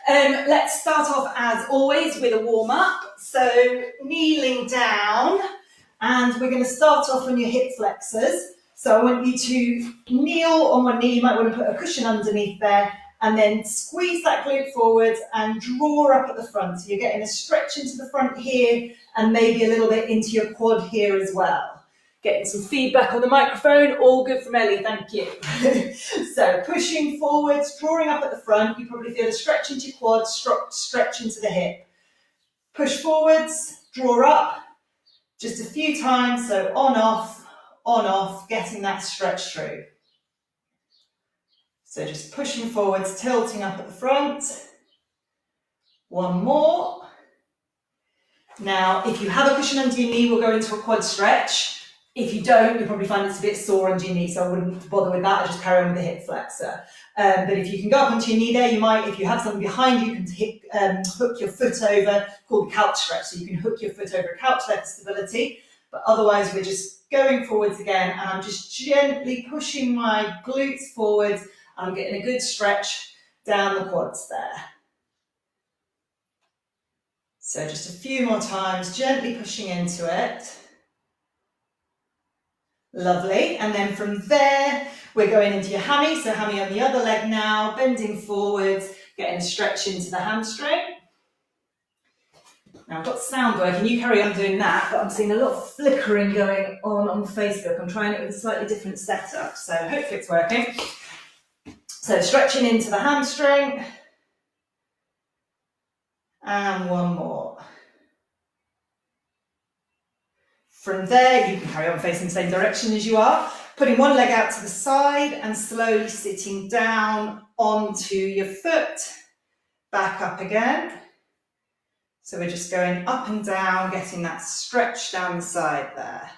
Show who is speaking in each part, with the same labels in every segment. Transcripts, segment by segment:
Speaker 1: Let's start off as always with a warm up. So kneeling down, and we're going to start off on your hip flexors. So I want you to kneel on one knee. You might want to put a cushion underneath there, and then squeeze that glute forward and draw up at the front. So you're getting a stretch into the front here, and maybe a little bit into your quad here as well. Getting some feedback on the microphone, all good from Ellie, thank you. So pushing forwards, drawing up at the front, you probably feel a stretch into your quad, stretch into the hip. Push forwards, draw up, just a few times, so on, off, getting that stretch through. So just pushing forwards, tilting up at the front. One more. Now, if you have a cushion under your knee, we'll go into a quad stretch. If you don't, you'll probably find it's a bit sore under your knee, so I wouldn't bother with that. I just carry on with the hip flexor. But if you can go up onto your knee there, you might, if you have something behind you, you can hook your foot over, called the couch stretch. So you can hook your foot over a couch there for stability. But otherwise, we're just going forwards again, and I'm just gently pushing my glutes forwards, and I'm getting a good stretch down the quads there. So just a few more times, gently pushing into it. Lovely, and then from there, we're going into your hammy, so hammy on the other leg now, bending forwards, getting a stretch into the hamstring. Now I've got sound working, you carry on doing that, but I'm seeing a lot of flickering going on Facebook. I'm trying it with a slightly different setup, so hopefully it's working. So stretching into the hamstring, and one more. From there, you can carry on facing the same direction as you are, putting one leg out to the side and slowly sitting down onto your foot, back up again. So we're just going up and down, getting that stretch down the side there.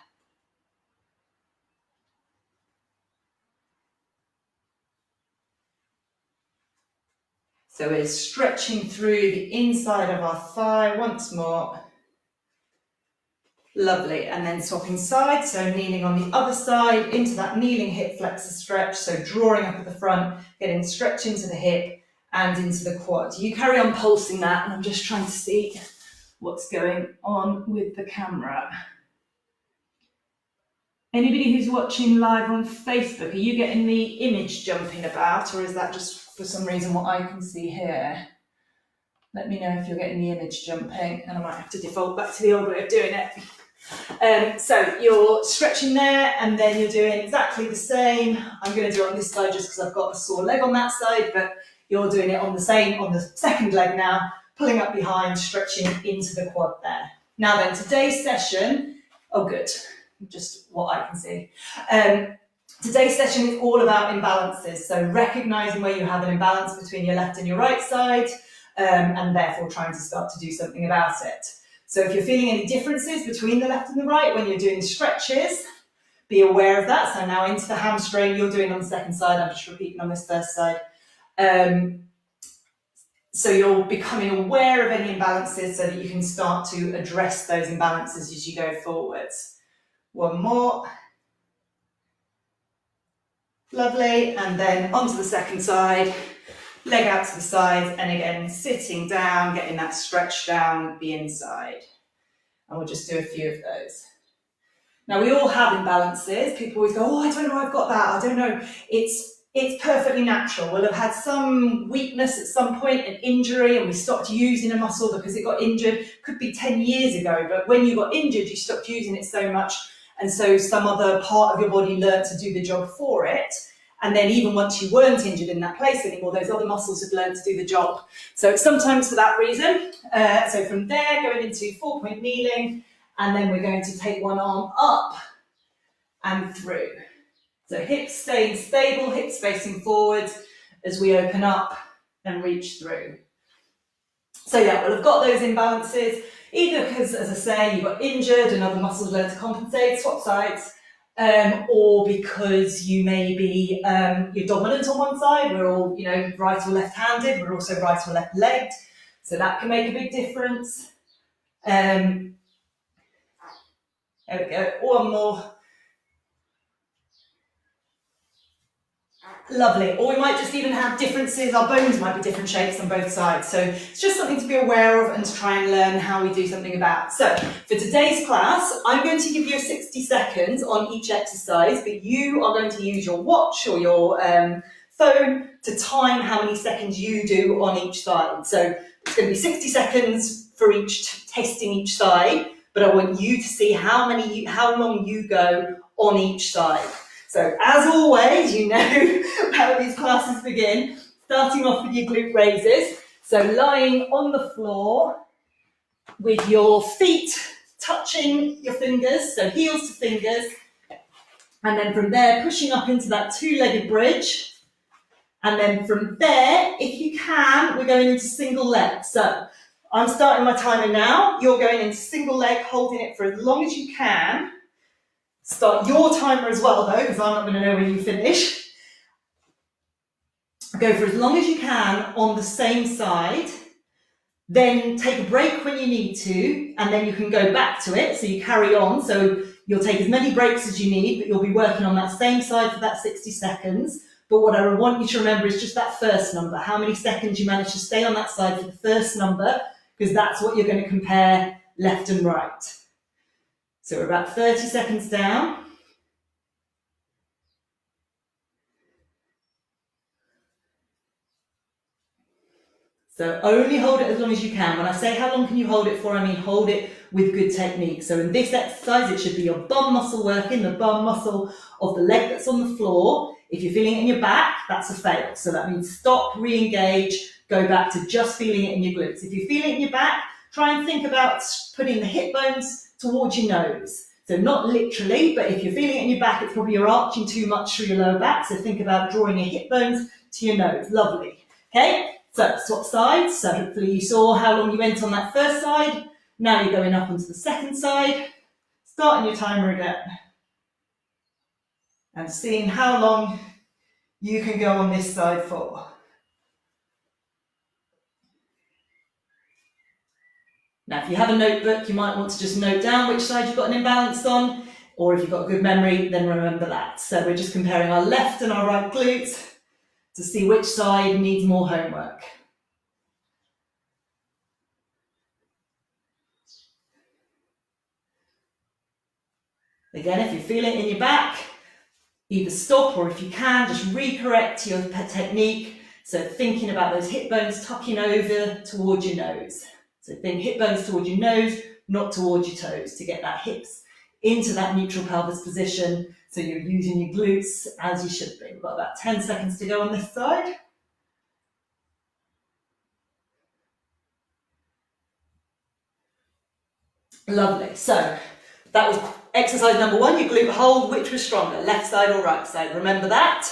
Speaker 1: So we're stretching through the inside of our thigh once more. Lovely, and then swapping sides, so kneeling on the other side into that kneeling hip flexor stretch, so drawing up at the front, getting stretch into the hip and into the quad. You carry on pulsing that, and I'm just trying to see what's going on with the camera. Anybody who's watching live on Facebook, are you getting the image jumping about, or is that just for some reason what I can see here? Let me know if you're getting the image jumping, and I might have to default back to the old way of doing it. So you're stretching there, and then you're doing exactly the same. I'm going to do it on this side just because I've got a sore leg on that side, but you're doing it on the same, on the second leg now, pulling up behind, stretching into the quad there. Now then, today's session, oh good, just what I can see. Today's session is all about imbalances, so recognising where you have an imbalance between your left and your right side, and therefore trying to start to do something about it. So if you're feeling any differences between the left and the right when you're doing stretches, be aware of that. So now into the hamstring, you're doing on the second side, I'm just repeating on this first side. So you're becoming aware of any imbalances so that you can start to address those imbalances as you go forwards. One more. Lovely, and then onto the second side. Leg out to the side, and again, sitting down, getting that stretch down the inside. And we'll just do a few of those. Now, we all have imbalances. People always go, oh, I don't know, I've got that. I don't know. It's perfectly natural. We'll have had some weakness at some point, an injury, and we stopped using a muscle because it got injured. Could be 10 years ago, but when you got injured, you stopped using it so much, and so some other part of your body learned to do the job for it. And then even once you weren't injured in that place anymore, those other muscles have learned to do the job. So sometimes for that reason. So from there, going into 4-point kneeling, and then we're going to take one arm up and through. So hips staying stable, hips facing forwards as we open up and reach through. So yeah, we'll have got those imbalances, either because, as I say, you got injured and other muscles learn to compensate, swap sides, or because you may be, you're dominant on one side, we're all, right or left-handed, we're also right or left-legged, so that can make a big difference. There we go, one more. Lovely. Or we might just even have differences. Our bones might be different shapes on both sides. So it's just something to be aware of and to try and learn how we do something about. So for today's class, I'm going to give you 60 seconds on each exercise, but you are going to use your watch or your phone to time how many seconds you do on each side. So it's going to be 60 seconds for each, testing each side, but I want you to see how long you go on each side. So as always, you know how these classes begin, starting off with your glute raises. So lying on the floor with your feet touching your fingers, so heels to fingers, and then from there pushing up into that two-legged bridge. And then from there, if you can, we're going into single leg. So I'm starting my timer now. You're going into single leg, holding it for as long as you can. Start your timer as well though, because I'm not going to know when you finish. Go for as long as you can on the same side. Then take a break when you need to, and then you can go back to it. So you carry on. So you'll take as many breaks as you need, but you'll be working on that same side for that 60 seconds. But what I want you to remember is just that first number, how many seconds you manage to stay on that side for the first number, because that's what you're going to compare left and right. So we're about 30 seconds down. So only hold it as long as you can. When I say how long can you hold it for, I mean hold it with good technique. So in this exercise, it should be your bum muscle working, the bum muscle of the leg that's on the floor. If you're feeling it in your back, that's a fail. So that means stop, re-engage, go back to just feeling it in your glutes. If you feel it in your back, try and think about putting the hip bones towards your nose. So not literally, but if you're feeling it in your back, it's probably you're arching too much through your lower back. So think about drawing your hip bones to your nose. Lovely. Okay, so swap sides. So hopefully you saw how long you went on that first side. Now you're going up onto the second side. Starting your timer again. And seeing how long you can go on this side for. Now, if you have a notebook, you might want to just note down which side you've got an imbalance on, or if you've got good memory, then remember that. So we're just comparing our left and our right glutes to see which side needs more homework. Again, if you feel it in your back, either stop or if you can, just recorrect your technique. So thinking about those hip bones tucking over towards your nose. So think hip bones towards your nose, not towards your toes, to get that hips into that neutral pelvis position. So you're using your glutes as you should be. We've got about 10 seconds to go on this side. Lovely. So that was exercise number 1, your glute hold. Which was stronger, left side or right side? Remember that.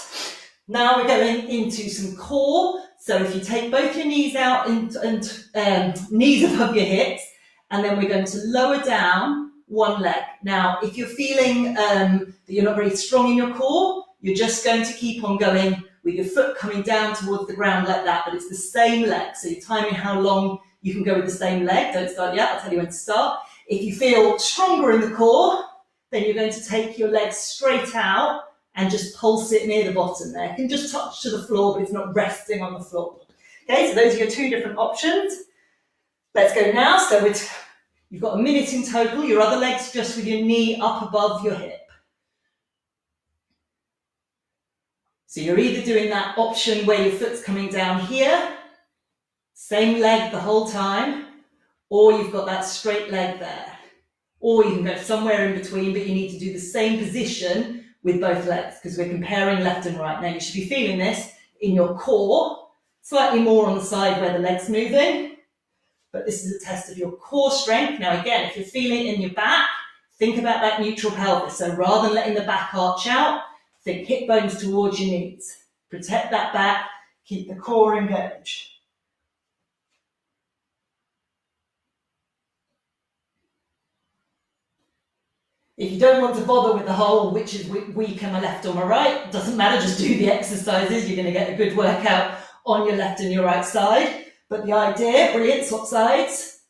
Speaker 1: Now we're going into some core. So if you take both your knees out and knees above your hips, and then we're going to lower down one leg. Now, if you're feeling that you're not very strong in your core, you're just going to keep on going with your foot coming down towards the ground like that, but it's the same leg. So you're timing how long you can go with the same leg. Don't start yet, I'll tell you when to start. If you feel stronger in the core, then you're going to take your legs straight out and just pulse it near the bottom there. It can just touch to the floor, but it's not resting on the floor. Okay, so those are your 2 different options. Let's go now. So you've got a minute in total. Your other leg's just with your knee up above your hip. So you're either doing that option where your foot's coming down here, same leg the whole time, or you've got that straight leg there. Or you can go somewhere in between, but you need to do the same position with both legs, because we're comparing left and right. Now you should be feeling this in your core, slightly more on the side where the leg's moving, but this is a test of your core strength. Now again, if you're feeling it in your back, think about that neutral pelvis. So rather than letting the back arch out, think hip bones towards your knees. Protect that back, keep the core engaged. If you don't want to bother with the whole which is weak, am I left or my right, doesn't matter, just do the exercises. You're going to get a good workout on your left and your right side. But the idea, brilliant, swap sides.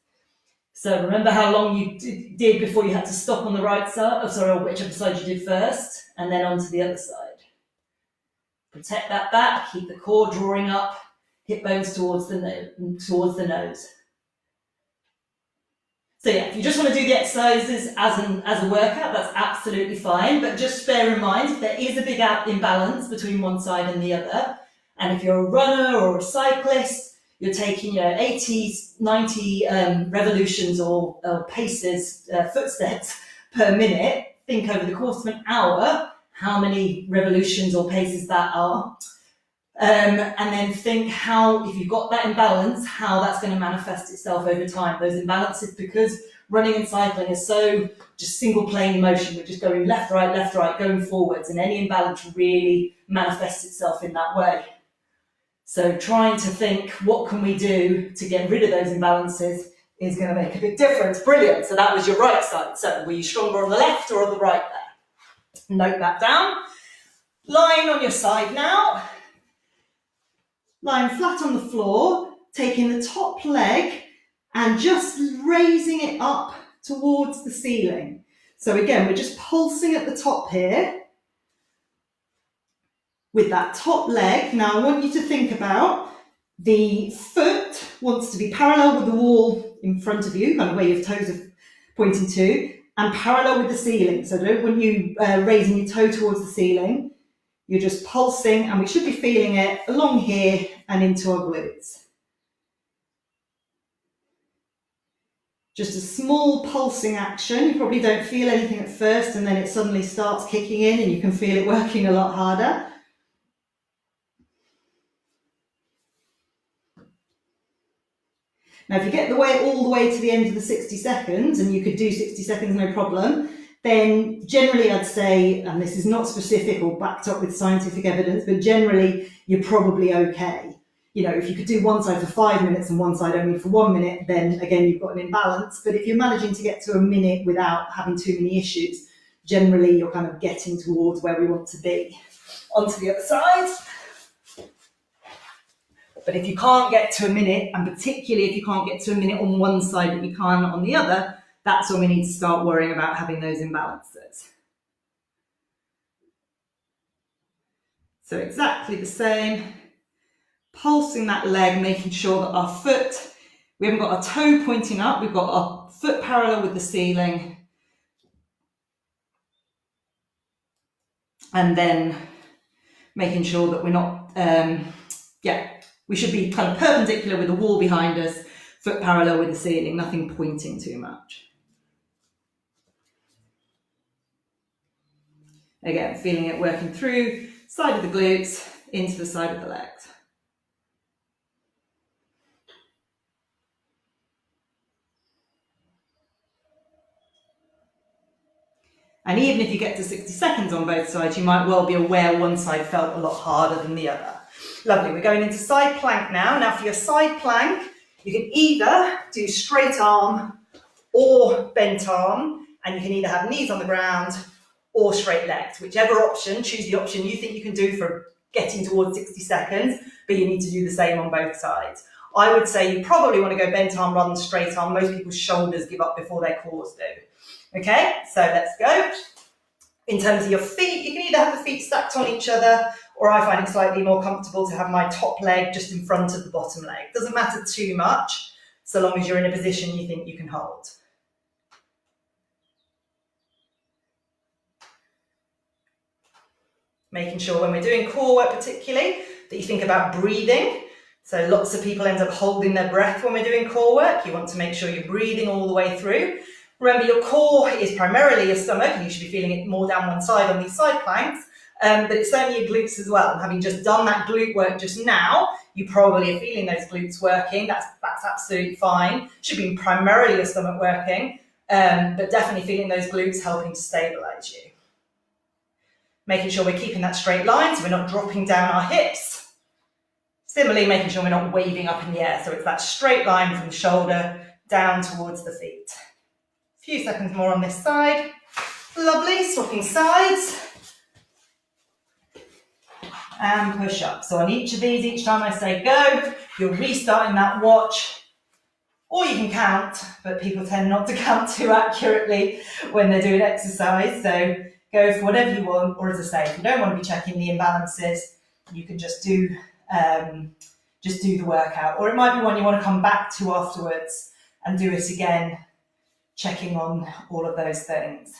Speaker 1: So remember how long you did before you had to stop on the right side, or whichever side you did first, and then onto the other side. Protect that back, keep the core drawing up, hip bones towards the nose. So yeah, if you just want to do the exercises as a workout, that's absolutely fine, but just bear in mind if there is a big imbalance between one side and the other, and if you're a runner or a cyclist, you're taking 80, 90 revolutions or paces, footsteps per minute, think over the course of an hour how many revolutions or paces that are. And then think how, if you've got that imbalance, how that's going to manifest itself over time. Those imbalances, because running and cycling is so just single plane motion, we're just going left, right, going forwards, and any imbalance really manifests itself in that way. So trying to think, what can we do to get rid of those imbalances is going to make a big difference. Brilliant. So that was your right side. So were you stronger on the left or on the right there? Note that down. Lying on your side now. Lying flat on the floor, taking the top leg and just raising it up towards the ceiling. So again, we're just pulsing at the top here with that top leg. Now I want you to think about the foot wants to be parallel with the wall in front of you, kind of where your toes are pointing to, and parallel with the ceiling. So I don't want you raising your toe towards the ceiling. You're just pulsing, and we should be feeling it along here and into our glutes. Just a small pulsing action. You probably don't feel anything at first, and then it suddenly starts kicking in and you can feel it working a lot harder. Now, if you get all the way to the end of the 60 seconds, and you could do 60 seconds no problem, then generally I'd say, and this is not specific or backed up with scientific evidence, but generally you're probably okay. If you could do one side for 5 minutes and one side only for 1 minute, then again, you've got an imbalance. But if you're managing to get to a minute without having too many issues, generally you're kind of getting towards where we want to be. Onto the other side. But if you can't get to a minute, and particularly if you can't get to a minute on one side but you can't on the other, that's when we need to start worrying about having those imbalances. So exactly the same, pulsing that leg, making sure that our foot, we haven't got our toe pointing up, we've got our foot parallel with the ceiling. And then making sure that we're not, we should be kind of perpendicular with the wall behind us, foot parallel with the ceiling, nothing pointing too much. Again, feeling it working through, side of the glutes, into the side of the legs. And even if you get to 60 seconds on both sides, you might well be aware one side felt a lot harder than the other. Lovely, we're going into side plank now. Now for your side plank, you can either do straight arm or bent arm, and you can either have knees on the ground or straight legs, whichever option, choose the option you think you can do for getting towards 60 seconds, but you need to do the same on both sides. I would say you probably want to go bent arm rather than straight arm. Most people's shoulders give up before their cores do. Okay, so let's go. In terms of your feet, you can either have the feet stacked on each other, or I find it slightly more comfortable to have my top leg just in front of the bottom leg. Doesn't matter too much, so long as you're in a position you think you can hold. Making sure when we're doing core work particularly, that you think about breathing. So lots of people end up holding their breath when we're doing core work. You want to make sure you're breathing all the way through. Remember, your core is primarily your stomach, and you should be feeling it more down one side on these side planks, but it's certainly your glutes as well. And having just done that glute work just now, you probably are feeling those glutes working. That's absolutely fine. Should be primarily your stomach working, but definitely feeling those glutes helping to stabilize you. Making sure we're keeping that straight line so we're not dropping down our hips. Similarly, making sure we're not waving up in the air. So it's that straight line from the shoulder down towards the feet. A few seconds more on this side. Lovely, swapping sides. And push up. So on each of these, each time I say go, you're restarting that watch. Or you can count, but people tend not to count too accurately when they're doing exercise. So go for whatever you want, or as I say, if you don't want to be checking the imbalances, you can just do the workout. Or it might be one you want to come back to afterwards and do it again, checking on all of those things.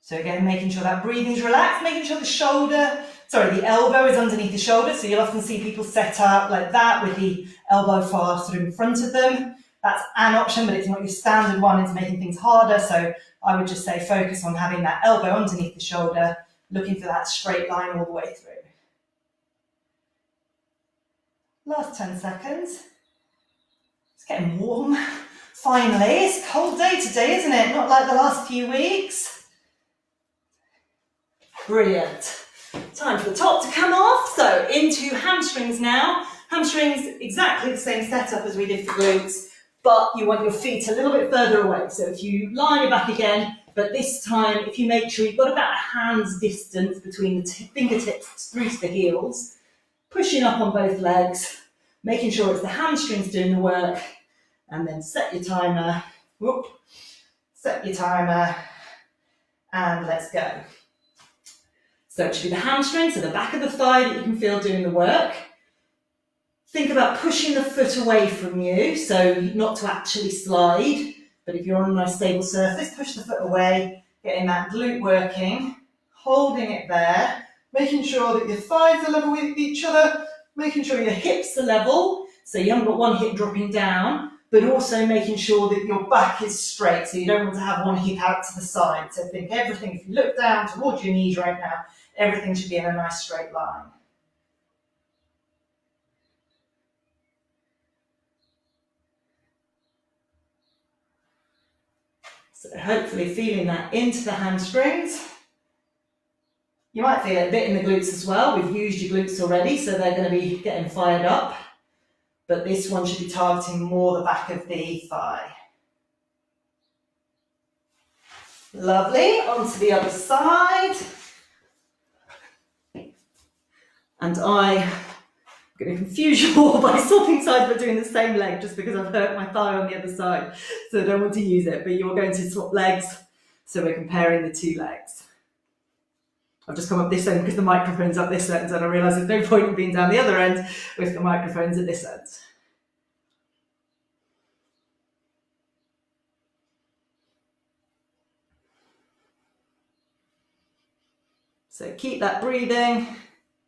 Speaker 1: So again, making sure that breathing's relaxed, making sure the elbow is underneath the shoulder. So you'll often see people set up like that with the elbow far through in front of them. That's an option, but it's not your standard one. It's making things harder. So I would just say focus on having that elbow underneath the shoulder, looking for that straight line all the way through. Last 10 seconds. It's getting warm. Finally, it's a cold day today, isn't it? Not like the last few weeks. Brilliant. Time for the top to come off. So into hamstrings now. Hamstrings, exactly the same setup as we did for glutes, but you want your feet a little bit further away. So if you lie on your back again, but this time, if you make sure you've got about a hand's distance between the fingertips through to the heels, pushing up on both legs, making sure it's the hamstrings doing the work, and then set your timer, and let's go. So it should be the hamstrings, so the back of the thigh that you can feel doing the work. Think about pushing the foot away from you, so not to actually slide, but if you're on a nice stable surface, push the foot away, getting that glute working, holding it there, making sure that your thighs are level with each other, making sure your hips are level, so you haven't got one hip dropping down, but also making sure that your back is straight, so you don't want to have one hip out to the side. So think everything, if you look down towards your knees right now, everything should be in a nice straight line. So hopefully feeling that into the hamstrings. You might feel it a bit in the glutes as well. We've used your glutes already, so they're going to be getting fired up. But this one should be targeting more the back of the thigh. Lovely. Onto the other side. And I'm going to confuse you all by swapping sides but doing the same leg just because I've hurt my thigh on the other side. So I don't want to use it, but you're going to swap legs. So we're comparing the two legs. I've just come up this end because the microphone's up this end and I realise there's no point in being down the other end with the microphones at this end. So keep that breathing.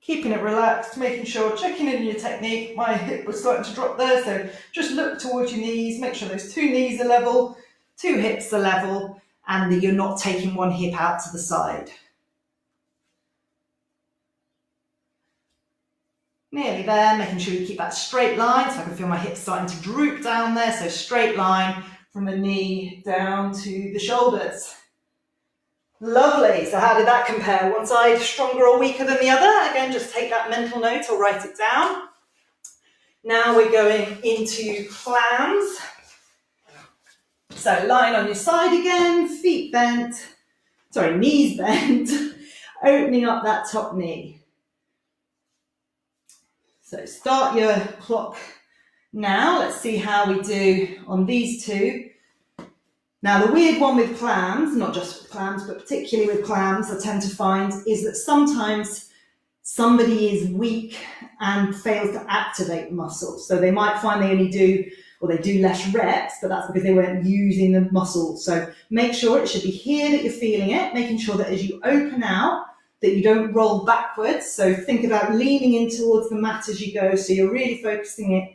Speaker 1: Keeping it relaxed, making sure, checking in your technique. My hip was starting to drop there, so just look towards your knees, make sure those two knees are level, two hips are level, and that you're not taking one hip out to the side. Nearly there, making sure you keep that straight line, so I can feel my hips starting to droop down there, so straight line from the knee down to the shoulders. Lovely, so how did that compare? One side stronger or weaker than the other? Again, just take that mental note or write it down. Now we're going into clams. So lying on your side again, knees bent, opening up that top knee. So start your clock now. Let's see how we do on these two. Now, the weird one with clams, not just with clams, but particularly with clams, I tend to find is that sometimes somebody is weak and fails to activate the muscle. So they might find they only do, or they do less reps, but that's because they weren't using the muscle. So make sure it should be here that you're feeling it, making sure that as you open out, that you don't roll backwards. So think about leaning in towards the mat as you go. So you're really focusing it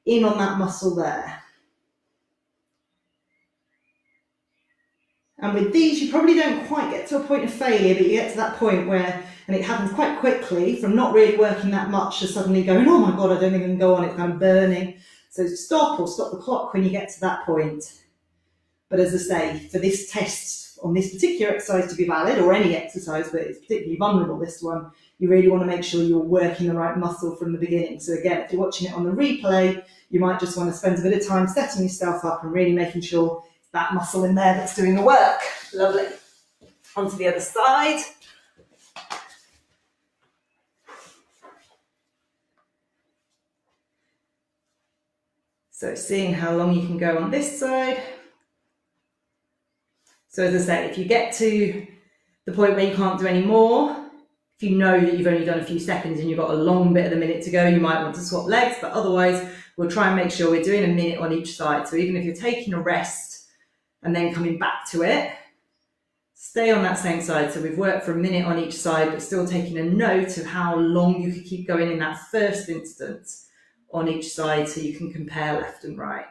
Speaker 1: in on that muscle there. And with these, you probably don't quite get to a point of failure, but you get to that point where, and it happens quite quickly, from not really working that much to suddenly going, oh my God, I don't think I can go on, it's kind of burning. So stop or stop the clock when you get to that point. But as I say, for this test on this particular exercise to be valid, or any exercise, but it's particularly vulnerable, this one, you really want to make sure you're working the right muscle from the beginning. So again, if you're watching it on the replay, you might just want to spend a bit of time setting yourself up and really making sure that muscle in there that's doing the work. Lovely. Onto the other side. So seeing how long you can go on this side. So as I say, if you get to the point where you can't do any more. If you know that you've only done a few seconds and you've got a long bit of the minute to go, you might want to swap legs, but otherwise we'll try and make sure we're doing a minute on each side. So even if you're taking a rest and then coming back to it, stay on that same side. So we've worked for a minute on each side, but still taking a note of how long you could keep going in that first instance on each side so you can compare left and right.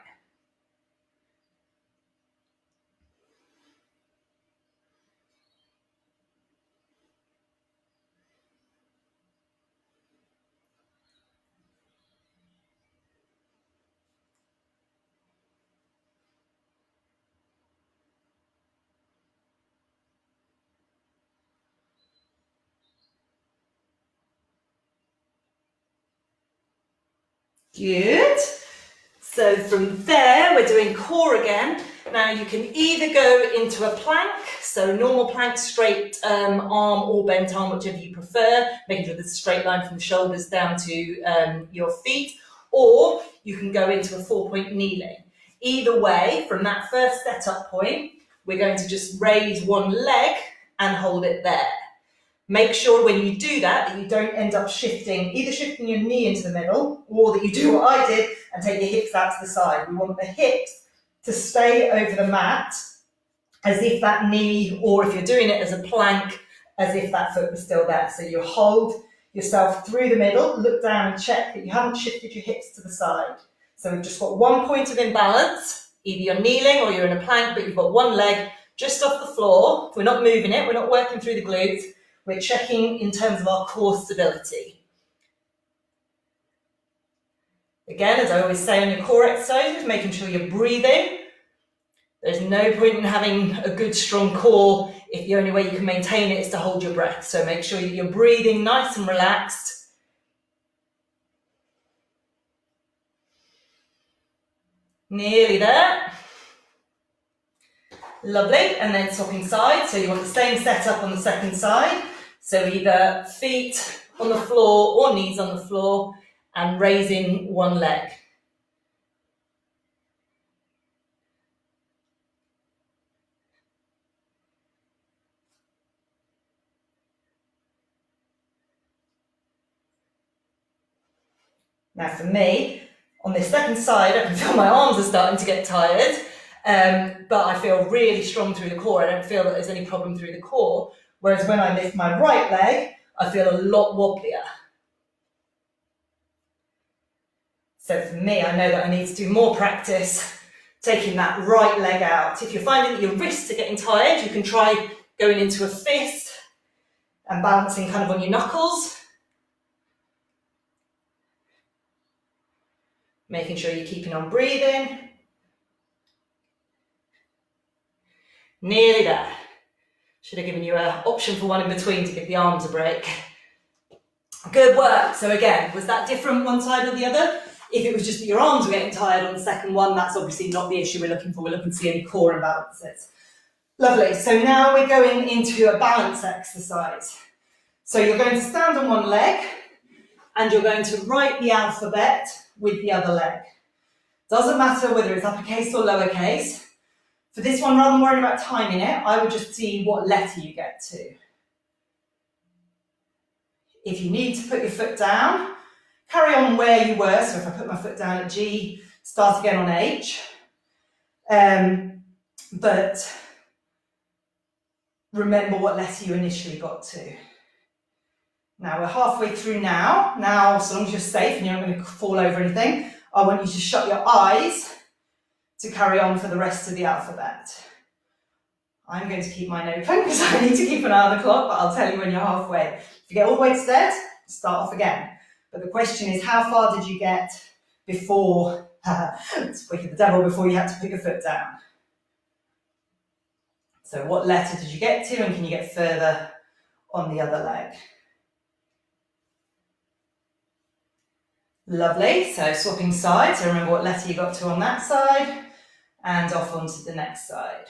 Speaker 1: Good. So from there, we're doing core again. Now you can either go into a plank, so normal plank, straight arm or bent arm, whichever you prefer, making sure there's a straight line from the shoulders down to your feet, or you can go into a 4-point kneeling. Either way, from that first setup point, we're going to just raise one leg and hold it there. Make sure when you do that you don't end up either shifting your knee into the middle, or that you do what I did and take your hips out to the side. We want the hips to stay over the mat as if that knee, or if you're doing it as a plank, as if that foot was still there. So you hold yourself through the middle, look down and check that you haven't shifted your hips to the side. So we've just got one point of imbalance, either you're kneeling or you're in a plank, but you've got one leg just off the floor. We're not moving it, we're not working through the glutes. We're checking in terms of our core stability. Again, as I always say on your core exercises, making sure you're breathing. There's no point in having a good, strong core if the only way you can maintain it is to hold your breath. So make sure that you're breathing nice and relaxed. Nearly there. Lovely. And then swapping sides. So you want the same setup on the second side. So either feet on the floor or knees on the floor, and raising one leg. Now for me, on this second side, I can feel my arms are starting to get tired, but I feel really strong through the core. I don't feel that there's any problem through the core. Whereas when I lift my right leg, I feel a lot wobblier. So for me, I know that I need to do more practice taking that right leg out. If you're finding that your wrists are getting tired, you can try going into a fist and balancing kind of on your knuckles. Making sure you're keeping on breathing. Nearly there. Should have given you an option for one in between to give the arms a break. Good work. So again, was that different one side or the other? If it was just that your arms were getting tired on the second one, that's obviously not the issue we're looking for. We're looking to see any core imbalances. Lovely. So now we're going into a balance exercise. So you're going to stand on one leg and you're going to write the alphabet with the other leg. Doesn't matter whether it's uppercase or lowercase. For this one, rather than worrying about timing it, I would just see what letter you get to. If you need to put your foot down, carry on where you were. So if I put my foot down at G, start again on H. But remember what letter you initially got to. Now we're halfway through now. Now, as long as you're safe and you're not going to fall over anything, I want you to shut your eyes to carry on for the rest of the alphabet. I'm going to keep mine open because I need to keep an eye on the clock, but I'll tell you when you're halfway. If you get all the way to Z, start off again. But the question is, how far did you get before, speak the devil, before you had to put your foot down? So what letter did you get to, and can you get further on the other leg? Lovely, so swapping sides, so remember what letter you got to on that side, and off onto the next side.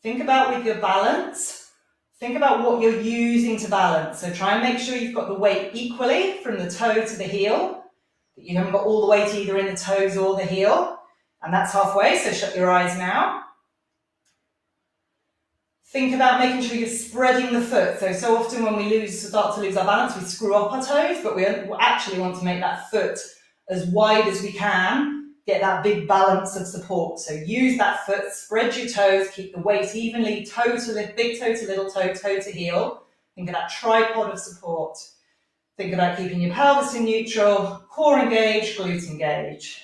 Speaker 1: Think about with your balance, Think about what you're using to balance. So try and make sure you've got the weight equally from the toe to the heel, that you haven't got all the weight either in the toes or the heel. And that's halfway, so shut your eyes now. Think about making sure you're spreading the foot. So often when we start to lose our balance, we screw up our toes, but we actually want to make that foot as wide as we can, get that big balance of support. So use that foot, spread your toes, keep the weight evenly, toe to big toe to little toe, toe to heel. Think of that tripod of support. Think about keeping your pelvis in neutral, core engaged, glute engaged.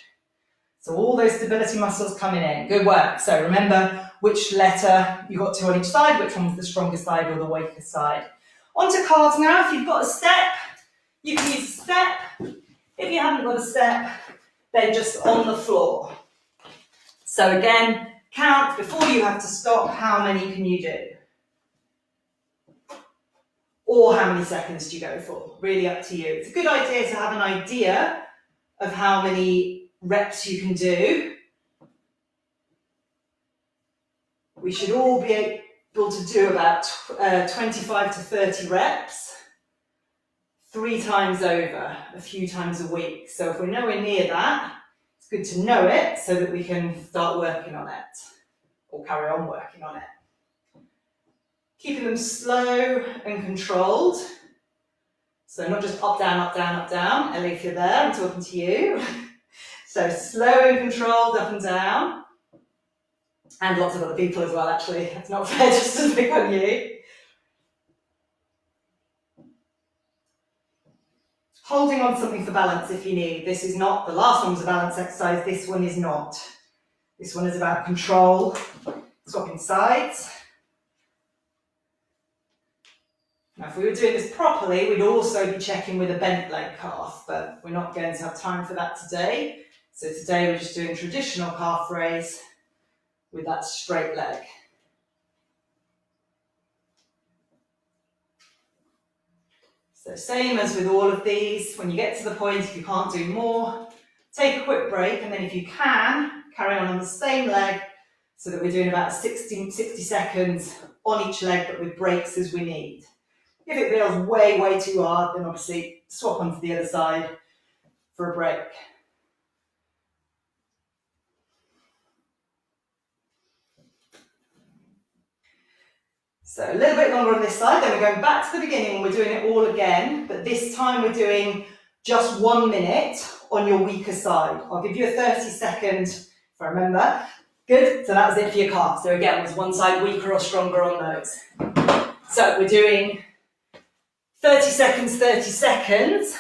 Speaker 1: So all those stability muscles coming in. Good work. So remember which letter you got to on each side, which one was the stronger side or the weaker side. On to calves now. If you've got a step, you can use a step. If you haven't got a step, then just on the floor. So again, count before you have to stop. How many can you do? Or how many seconds do you go for? Really up to you. It's a good idea to have an idea of how many reps you can do. We should all be able to do about 25 to 30 reps, 3 times over, a few times a week. So if we're nowhere near that, it's good to know it so that we can start working on it, or carry on working on it. Keeping them slow and controlled. So not just up, down, up, down, up, down. Ellie, if you're there, I'm talking to you. So slow and controlled, up and down. And lots of other people as well, actually. It's not fair just to pick on you. Holding on to something for balance if you need. This is not, the last one was a balance exercise, this one is not. This one is about control, swapping sides. Now if we were doing this properly, we'd also be checking with a bent leg calf, but we're not going to have time for that today. So today we're just doing traditional calf raise with that straight leg. So same as with all of these, when you get to the point, if you can't do more, take a quick break, and then if you can, carry on the same leg so that we're doing about 60 seconds on each leg, but with breaks as we need. If it feels way, way too hard, then obviously swap onto the other side for a break. So a little bit longer on this side, then we're going back to the beginning and we're doing it all again, but this time we're doing just 1 minute on your weaker side. I'll give you a 30-second, if I remember. Good, so that was it for your calf. So again, was one side weaker or stronger on those? So we're doing 30 seconds,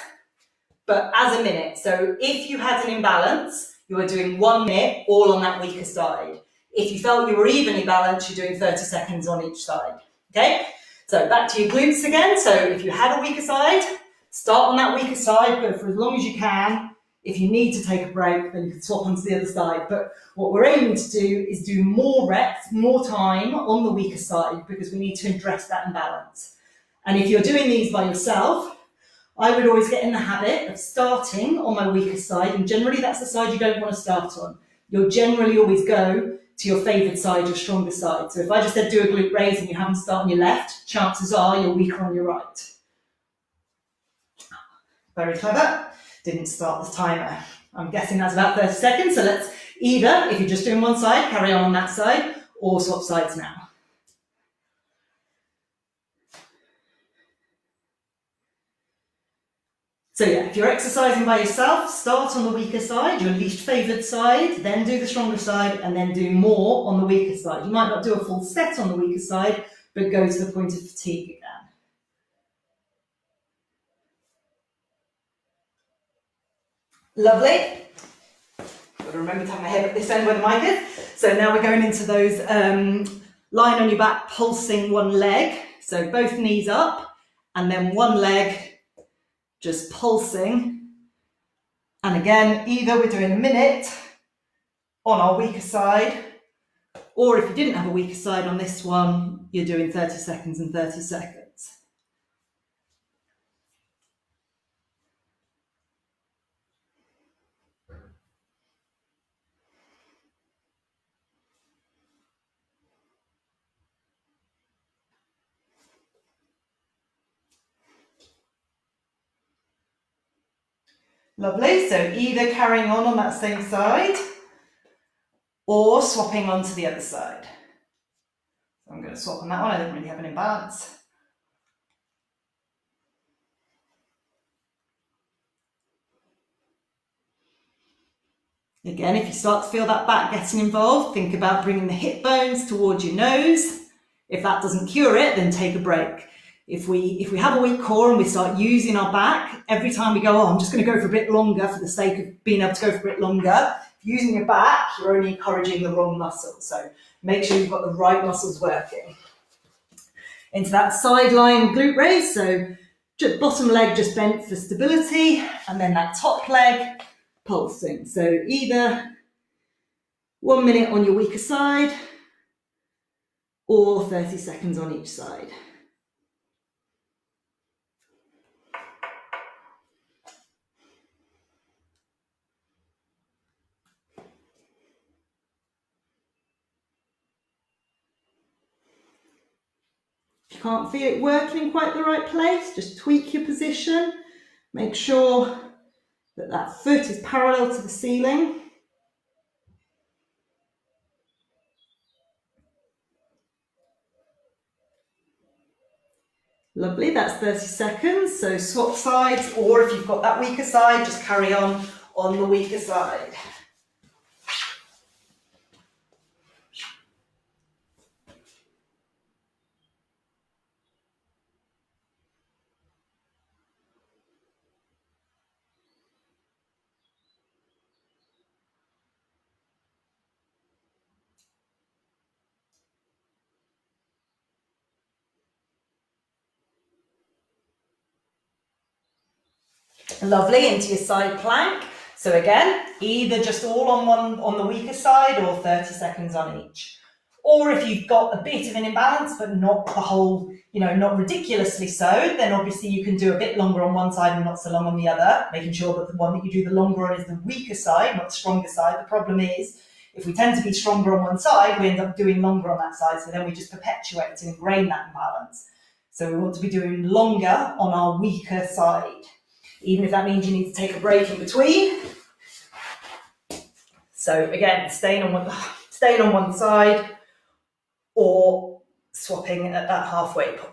Speaker 1: but as a minute. So if you had an imbalance, you were doing 1 minute all on that weaker side. If you felt you were evenly balanced, you're doing 30 seconds on each side, okay? So back to your glutes again. So if you had a weaker side, start on that weaker side, go for as long as you can. If you need to take a break, then you can swap onto the other side. But what we're aiming to do is do more reps, more time on the weaker side, because we need to address that imbalance. And if you're doing these by yourself, I would always get in the habit of starting on my weaker side, and generally that's the side you don't want to start on. You'll generally always go to your favoured side, your stronger side. So if I just said do a glute raise and you haven't started on your left, chances are you're weaker on your right. Very clever. Didn't start the timer. I'm guessing that's about 30 seconds, so let's either, if you're just doing one side, carry on that side, or swap sides now. So yeah, if you're exercising by yourself, start on the weaker side, your least favoured side, then do the stronger side, and then do more on the weaker side. You might not do a full set on the weaker side, but go to the point of fatigue again. Lovely. Got to remember to have my head at this end where the mic is. So now we're going into those lying on your back, pulsing one leg. So both knees up, and then one leg just pulsing. And again, either we're doing a minute on our weaker side, or if you didn't have a weaker side on this one, you're doing 30 seconds and 30 seconds. Lovely, so either carrying on that same side or swapping onto the other side. So I'm going to swap on that one, I don't really have an imbalance. Again, if you start to feel that back getting involved, think about bringing the hip bones towards your nose. If that doesn't cure it, then take a break. If we have a weak core and we start using our back, every time we go, oh, I'm just going to go for a bit longer for the sake of being able to go for a bit longer, if you're using your back, you're only encouraging the wrong muscle. So make sure you've got the right muscles working. Into that sideline glute raise, so bottom leg just bent for stability, and then that top leg pulsing. So either 1 minute on your weaker side or 30 seconds on each side. If you can't feel it working in quite the right place, just tweak your position. Make sure that that foot is parallel to the ceiling. Lovely, that's 30 seconds. So swap sides, or if you've got that weaker side, just carry on the weaker side. Lovely, into your side plank. So again, either just all on the weaker side or 30 seconds on each. Or if you've got a bit of an imbalance, but not the whole, not ridiculously so, then obviously you can do a bit longer on one side and not so long on the other, making sure that the one that you do the longer on is the weaker side, not the stronger side. The problem is, if we tend to be stronger on one side, we end up doing longer on that side, so then we just perpetuate to ingrain that imbalance. So we want to be doing longer on our weaker side, even if that means you need to take a break in between. So again, staying on one side or swapping at that halfway point.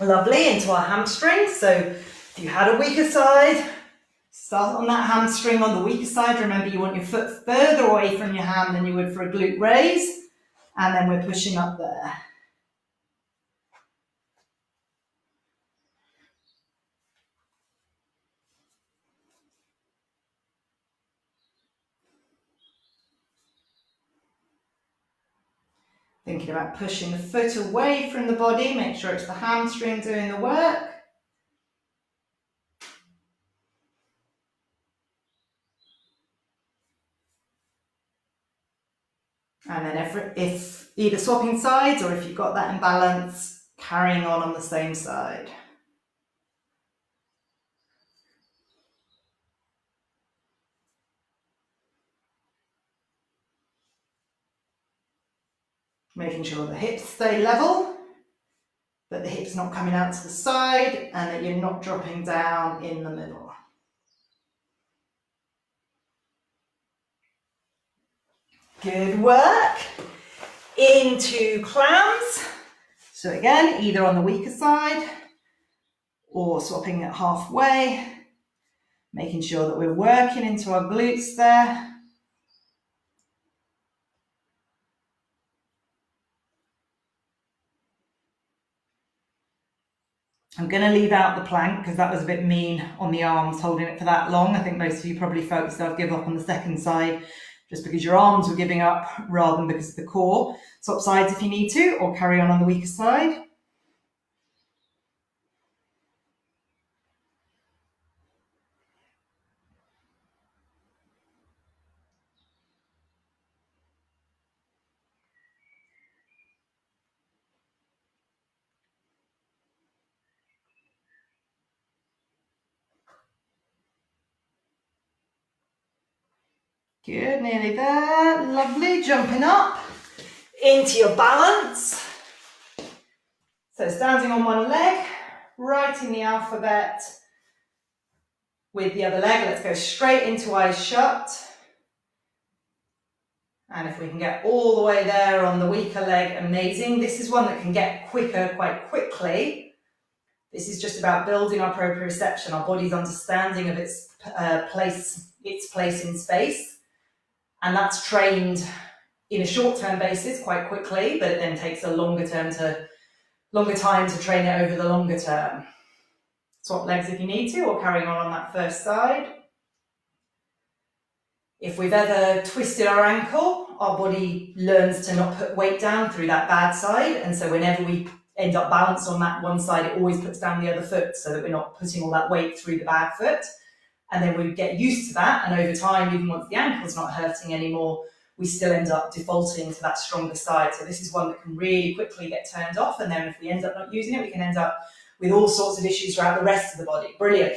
Speaker 1: Lovely, into our hamstrings. So if you had a weaker side, start on that hamstring on the weaker side. Remember, you want your foot further away from your hand than you would for a glute raise. And then we're pushing up there. Thinking about pushing the foot away from the body, make sure it's the hamstring doing the work. And then if either swapping sides or if you've got that imbalance, carrying on the same side. Making sure the hips stay level, that the hips not coming out to the side, and that you're not dropping down in the middle. Good work. Into clams. So again, either on the weaker side or swapping it halfway, making sure that we're working into our glutes there. I'm going to leave out the plank because that was a bit mean on the arms, holding it for that long. I think most of you probably felt yourself give up on the second side just because your arms were giving up rather than because of the core. Swap sides if you need to, or carry on the weaker side. Good, nearly there. Lovely, jumping up into your balance. So standing on one leg, writing the alphabet with the other leg. Let's go straight into eyes shut. And if we can get all the way there on the weaker leg, amazing. This is one that can get quicker quite quickly. This is just about building our proprioception, our body's understanding of its place in space. And that's trained in a short-term basis quite quickly, but it then takes a longer time to train it over the longer term. Swap legs if you need to, or carrying on that first side. If we've ever twisted our ankle, our body learns to not put weight down through that bad side, and so whenever we end up balanced on that one side, it always puts down the other foot so that we're not putting all that weight through the bad foot. And then we get used to that, and over time, even once the ankle's not hurting anymore, we still end up defaulting to that stronger side. So this is one that can really quickly get turned off, and then if we end up not using it, we can end up with all sorts of issues throughout the rest of the body. Brilliant.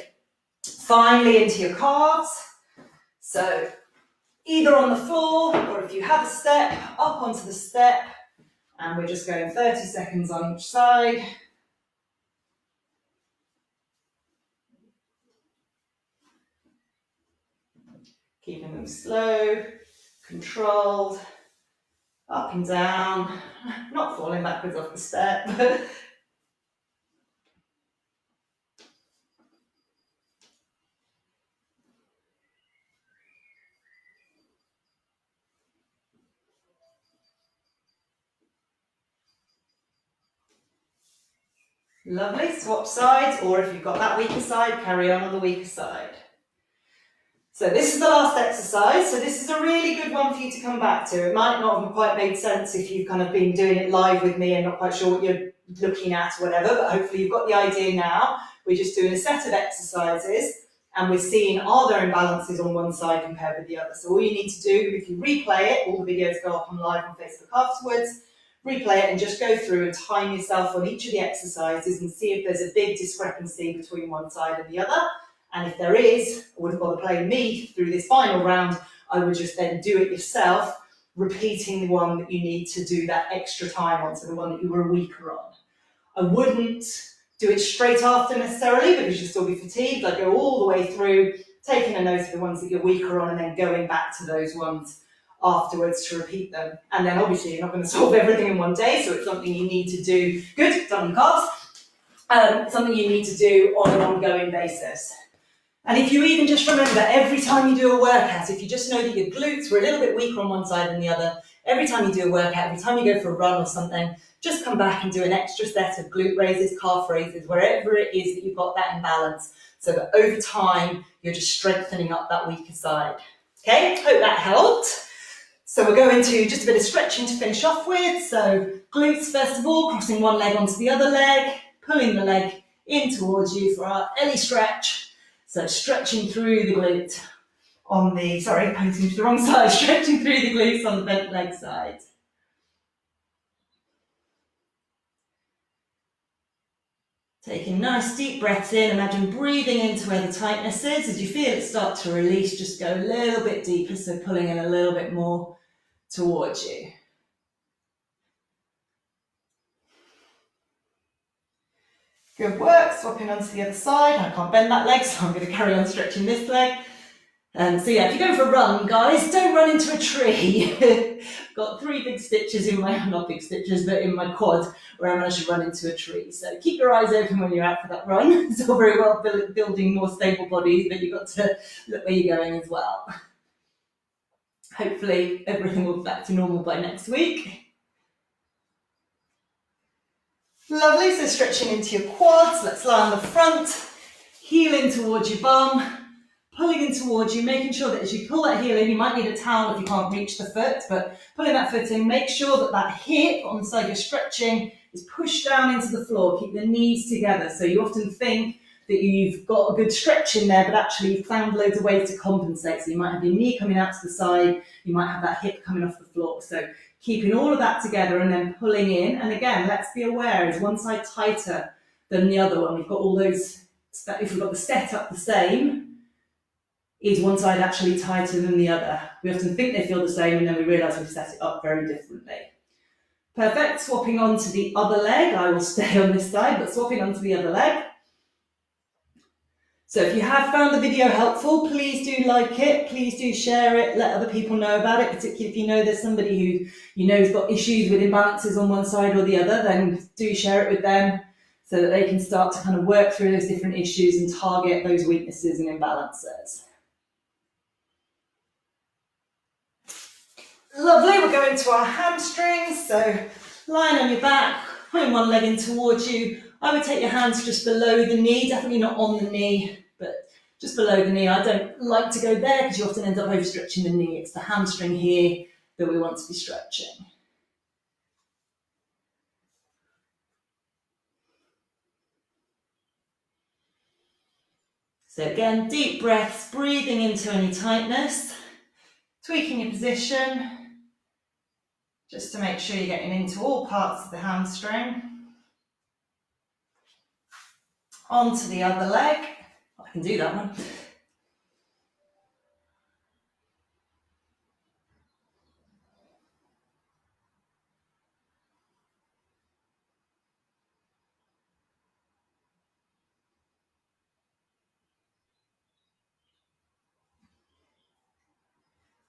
Speaker 1: Finally, into your calves. So either on the floor, or if you have a step, up onto the step, and we're just going 30 seconds on each side. Keeping them slow, controlled, up and down, not falling backwards off the step. Lovely, swap sides, or if you've got that weaker side, carry on the weaker side. So this is the last exercise, so this is a really good one for you to come back to. It might not have quite made sense if you've kind of been doing it live with me and not quite sure what you're looking at or whatever, but hopefully you've got the idea now. We're just doing a set of exercises and we're seeing are there imbalances on one side compared with the other. So all you need to do, if you replay it, all the videos go up on live on Facebook afterwards, replay it and just go through and time yourself on each of the exercises and see if there's a big discrepancy between one side and the other. And if there is, I wouldn't bother playing me through this final round. I would just then do it yourself, repeating the one that you need to do that extra time on, so the one that you were weaker on. I wouldn't do it straight after necessarily because you'll still be fatigued. I'd go all the way through, taking a note of the ones that you're weaker on and then going back to those ones afterwards to repeat them. And then obviously you're not going to solve everything in one day, so it's something you need to do. Good, done on calves. Something you need to do on an ongoing basis. And if you even just remember every time you do a workout, if you just know that your glutes were a little bit weaker on one side than the other, every time you do a workout, every time you go for a run or something, just come back and do an extra set of glute raises, calf raises, wherever it is that you've got that imbalance, so that over time you're just strengthening up that weaker side. Okay, hope that helped. So we're going to just a bit of stretching to finish off with. So glutes first of all, crossing one leg onto the other leg, pulling the leg in towards you for our Ellie stretch. So stretching through the glute on the, sorry, pointing to the wrong side, stretching through the glutes on the bent leg side. Taking nice deep breaths in, imagine breathing into where the tightness is. As you feel it start to release, just go a little bit deeper, so pulling in a little bit more towards you. Good work, swapping onto the other side. I can't bend that leg, so I'm going to carry on stretching this leg. So yeah, if you're going for a run, guys, don't run into a tree. Got 3 big stitches in my, not big stitches, but in my quad, where I managed to run into a tree. So keep your eyes open when you're out for that run. It's all very well building more stable bodies, but you've got to look where you're going as well. Hopefully everything will be back to normal by next week. Lovely, so stretching into your quads. Let's lie on the front, heel in towards your bum, pulling in towards you, making sure that as you pull that heel in, you might need a towel if you can't reach the foot, but pulling that foot in, make sure that that hip on the side you're stretching is pushed down into the floor. Keep the knees together. So you often think that you've got a good stretch in there, but actually you've found loads of ways to compensate. So you might have your knee coming out to the side, you might have that hip coming off the floor. So keeping all of that together and then pulling in. And again, let's be aware, is one side tighter than the other one? We've got all those, if we've got the setup the same, is one side actually tighter than the other? We often think they feel the same and then we realise we've set it up very differently. Perfect, swapping onto the other leg. I will stay on this side, but swapping onto the other leg. So if you have found the video helpful, please do like it, please do share it, let other people know about it, particularly if you know there's somebody who you know has got issues with imbalances on one side or the other, then do share it with them so that they can start to kind of work through those different issues and target those weaknesses and imbalances. Lovely, we're going to our hamstrings, so lying on your back, putting one leg in towards you. I would take your hands just below the knee, definitely not on the knee, but just below the knee. I don't like to go there because you often end up overstretching the knee. It's the hamstring here that we want to be stretching. So again, deep breaths, breathing into any tightness, tweaking your position, just to make sure you're getting into all parts of the hamstring. Onto the other leg. I can do that one.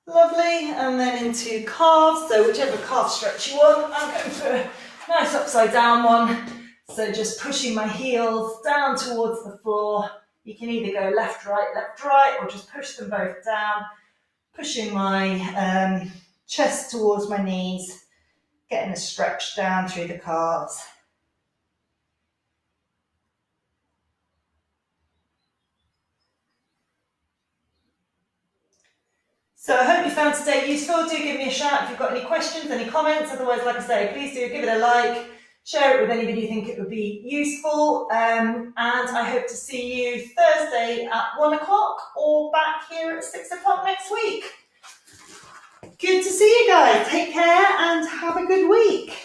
Speaker 1: Lovely, and then into calves, so whichever calf stretch you want. I'm going for a nice upside down one. So just pushing my heels down towards the floor. You can either go left, right, or just push them both down. Pushing my chest towards my knees, getting a stretch down through the calves. So I hope you found today useful. Do give me a shout if you've got any questions, any comments. Otherwise, like I say, please do give it a like, share it with anybody you think it would be useful. And I hope to see you Thursday at 1 o'clock or back here at 6 o'clock next week. Good to see you guys. Take care and have a good week.